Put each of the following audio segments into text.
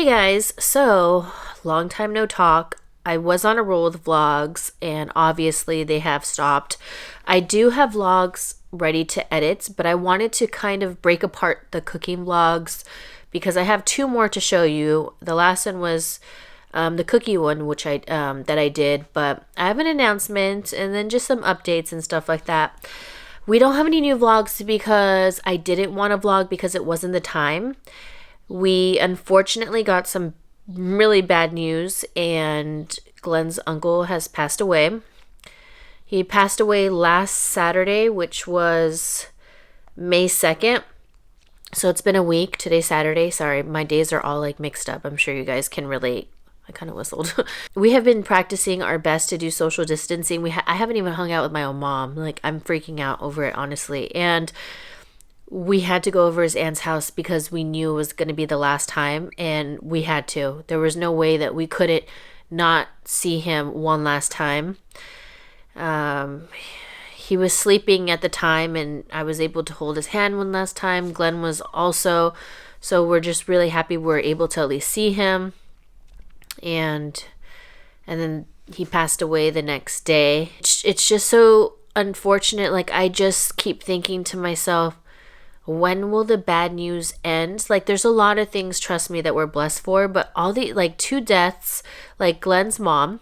guys, so long time no talk. I was on a roll with vlogs and obviously they have stopped. I do have vlogs ready to edit, but I wanted to kind of break apart the cooking vlogs because I have two more to show you. The last one was the cookie one, which that I did, but I have an announcement and then just some updates and stuff like that. We don't have any new vlogs because I didn't want to vlog because it wasn't the time. We unfortunately got some really bad news, and Glenn's uncle has passed away. He passed away last Saturday, which was May 2nd. So it's been a week. Today's Saturday. Sorry, my days are all like mixed up. I'm sure you guys can relate. I kind of whistled. We have been practicing our best to do social distancing. I haven't even hung out with my own mom. Like, I'm freaking out over it, honestly. And we had to go over his aunt's house because we knew it was going to be the last time, and we had to. There was no way that we couldn't not see him one last time. He was sleeping at the time, and I was able to hold his hand one last time. Glenn was also, so we're just really happy we're able to at least see him. And then he passed away the next day. It's just so unfortunate. Like, I just keep thinking to myself, when will the bad news end? Like, there's a lot of things, trust me, that we're blessed for, but all the, like, two deaths, like Glenn's mom,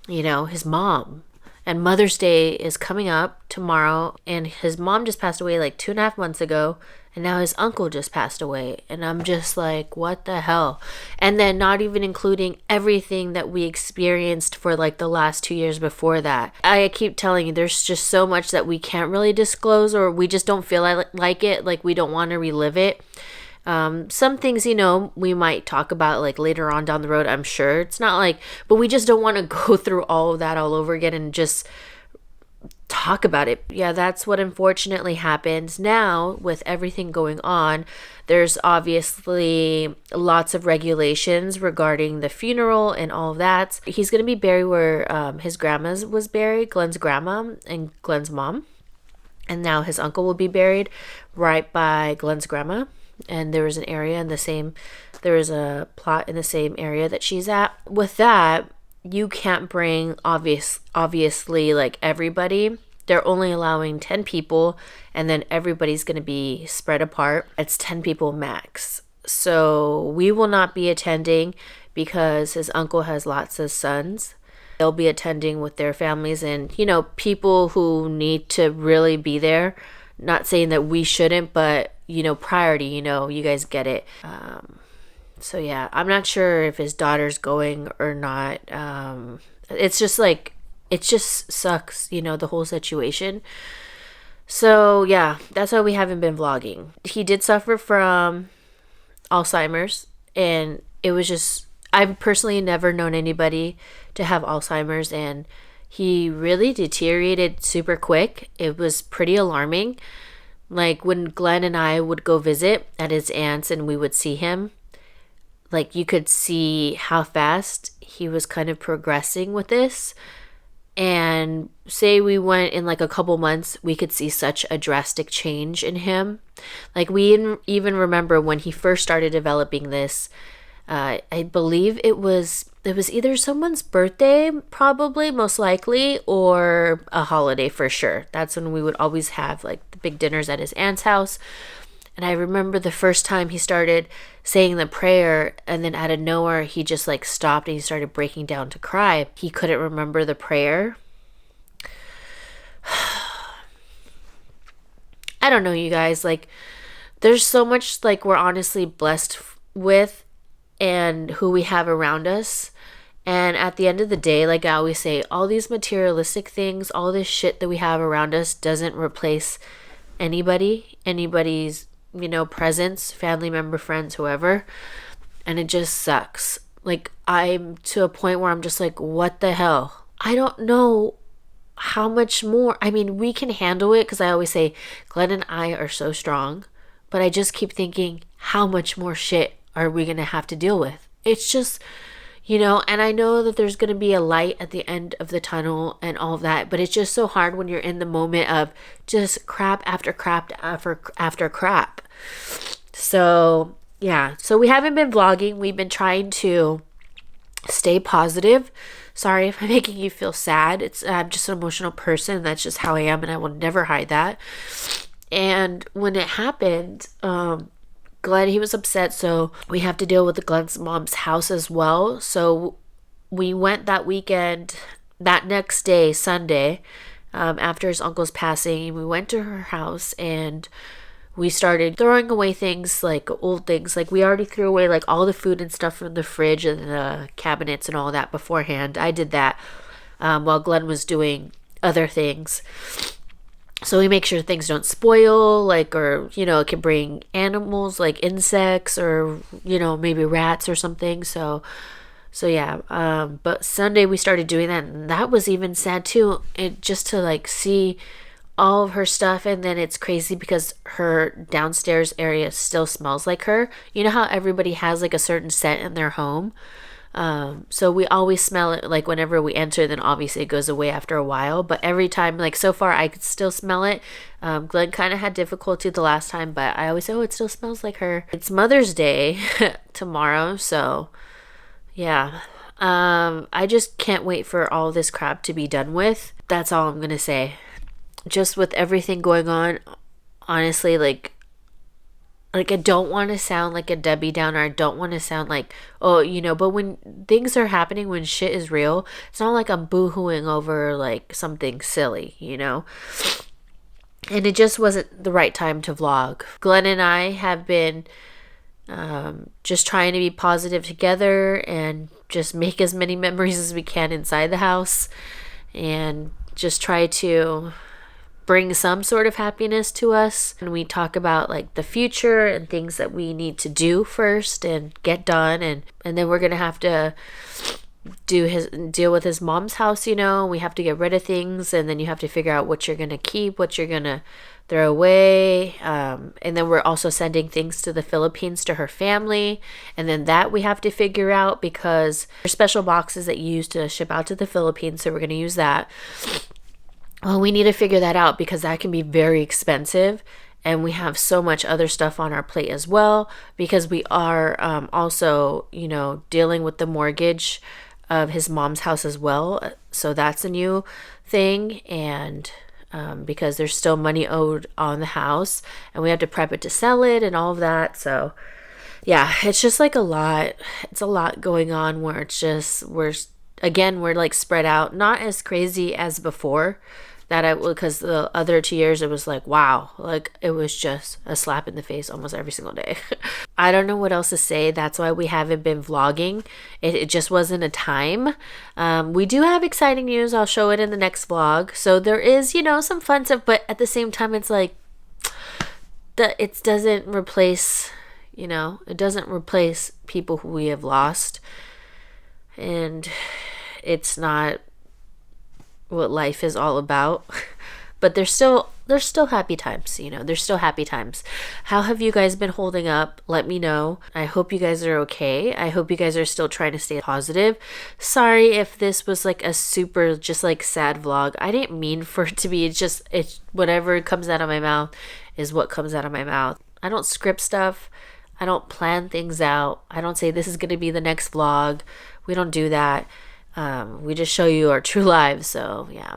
his mom, and Mother's Day is coming up tomorrow, and his mom just passed away like 2.5 months ago, and now his uncle just passed away, and I'm just like, what the hell? And then not even including everything that we experienced for like the last 2 years before that. I keep telling you, there's just so much that we can't really disclose, or we just don't feel like it, like we don't want to relive it. Some things, we might talk about like later on down the road, I'm sure. It's not like, but we just don't want to go through all of that all over again and just talk about it. Yeah, that's what unfortunately happened. Now, with everything going on, there's obviously lots of regulations regarding the funeral and all of that. He's going to be buried where his grandma's was buried, Glenn's grandma and Glenn's mom. And now his uncle will be buried right by Glenn's grandma. And there was an area there was a plot in the same area that she's at. With that, you can't bring obviously like everybody. They're only allowing 10 people, and then everybody's going to be spread apart. It's 10 people max. So we will not be attending because his uncle has lots of sons. They'll be attending with their families and, people who need to really be there. Not saying that we shouldn't, but, priority, you guys get it. So yeah, I'm not sure if his daughter's going or not. It's just like, it just sucks, the whole situation. So yeah, that's why we haven't been vlogging. He did suffer from Alzheimer's, and it was just, I've personally never known anybody to have Alzheimer's, and he really deteriorated super quick. It was pretty alarming. Like, when Glenn and I would go visit at his aunt's and we would see him, like, you could see how fast he was kind of progressing with this. And say we went in like a couple months, we could see such a drastic change in him. Like, we even remember when he first started developing this, I believe it was either someone's birthday, probably, most likely, or a holiday for sure. That's when we would always have like the big dinners at his aunt's house. And I remember the first time he started saying the prayer, and then out of nowhere, he just like stopped and he started breaking down to cry. He couldn't remember the prayer. I don't know, you guys. Like, there's so much like we're honestly blessed with and who we have around us. And at the end of the day, like I always say, all these materialistic things, all this shit that we have around us doesn't replace anybody's, presence, family member, friends, whoever. And it just sucks. Like, I'm to a point where I'm just like, what the hell? I don't know how much more. I mean, we can handle it because I always say Glenn and I are so strong. But I just keep thinking, how much more shit are we going to have to deal with? It's just, and I know that there's going to be a light at the end of the tunnel and all of that, but it's just so hard when you're in the moment of just crap after crap after crap. So yeah, so we haven't been vlogging. We've been trying to stay positive. Sorry if I'm making you feel sad. I'm just an emotional person. That's just how I am, and I will never hide that. And when it happened, Glenn, he was upset, so we have to deal with Glenn's mom's house as well. So we went that weekend, that next day, Sunday, after his uncle's passing. We went to her house and we started throwing away things, like old things. Like we already threw away like all the food and stuff from the fridge and the cabinets and all that beforehand. I did that while Glenn was doing other things. So we make sure things don't spoil, like, or, it can bring animals like insects or, maybe rats or something. So yeah. But Sunday we started doing that, and that was even sad too. It just to like see all of her stuff, and then it's crazy because her downstairs area still smells like her. You know how everybody has like a certain scent in their home? So we always smell it like whenever we enter, then obviously it goes away after a while. But every time, like so far, I could still smell it. Glenn kind of had difficulty the last time, but I always say, oh, it still smells like her. It's Mother's Day tomorrow, so yeah. I just can't wait for all this crap to be done with. That's all I'm gonna say. Just with everything going on, honestly, like I don't want to sound like a Debbie Downer. I don't want to sound like, oh, but when things are happening, when shit is real, it's not like I'm boo-hooing over like something silly, And it just wasn't the right time to vlog. Glenn and I have been just trying to be positive together and just make as many memories as we can inside the house and just try to bring some sort of happiness to us. And we talk about like the future and things that we need to do first and get done, and then we're gonna have to deal with his mom's house. We have to get rid of things, and then you have to figure out what you're gonna keep, what you're gonna throw away, and then we're also sending things to the Philippines to her family, and then that we have to figure out because there's special boxes that you use to ship out to the Philippines, so we're gonna use that. Well, we need to figure that out because that can be very expensive, and we have so much other stuff on our plate as well because we are also, dealing with the mortgage of his mom's house as well. So that's a new thing, and because there's still money owed on the house, and we have to prep it to sell it and all of that. So yeah, it's just like a lot. It's a lot going on where it's just we're like spread out, not as crazy as before. Because the other 2 years it was like, wow, like it was just a slap in the face almost every single day. I don't know what else to say. That's why we haven't been vlogging. It just wasn't a time. We do have exciting news. I'll show it in the next vlog. So there is, some fun stuff, but at the same time, it's like it doesn't replace, it doesn't replace people who we have lost, and it's not what life is all about. But there's still happy times, there's still happy times. How have you guys been holding up? Let me know. I hope you guys are okay. I hope you guys are still trying to stay positive. Sorry if this was like a super just like sad vlog. I didn't mean for it to be. It's whatever comes out of my mouth is what comes out of my mouth. I don't script stuff. I don't plan things out. I don't say this is going to be the next vlog. We don't do that. We just show you our true lives. So yeah,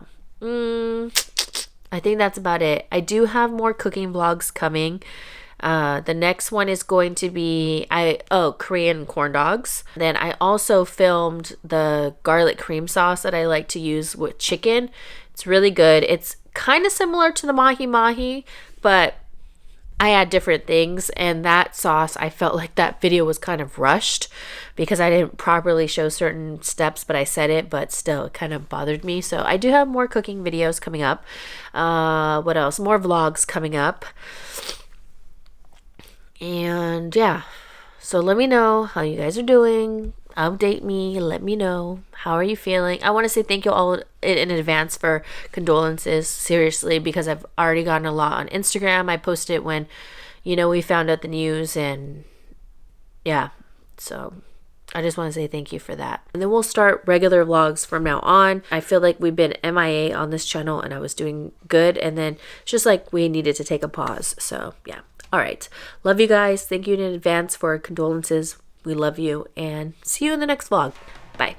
I think that's about it. I do have more cooking vlogs coming. The next one is going to be Korean corn dogs. Then I also filmed the garlic cream sauce that I like to use with chicken. It's really good. It's kind of similar to the mahi mahi, but I add different things, and that sauce, I felt like that video was kind of rushed because I didn't properly show certain steps, but I said it, but still it kind of bothered me. So I do have more cooking videos coming up. What else? More vlogs coming up. And yeah, so let me know how you guys are doing. Update me, let me know, how are you feeling. I want to say thank you all in advance for condolences, seriously, because I've already gotten a lot on Instagram. I posted it when we found out the news, and yeah, so I just want to say thank you for that. And then we'll start regular vlogs from now on. I feel like we've been MIA on this channel, and I was doing good, and then it's just like we needed to take a pause. So yeah, All right. Love you guys. Thank you in advance for condolences. We love you, and see you in the next vlog. Bye.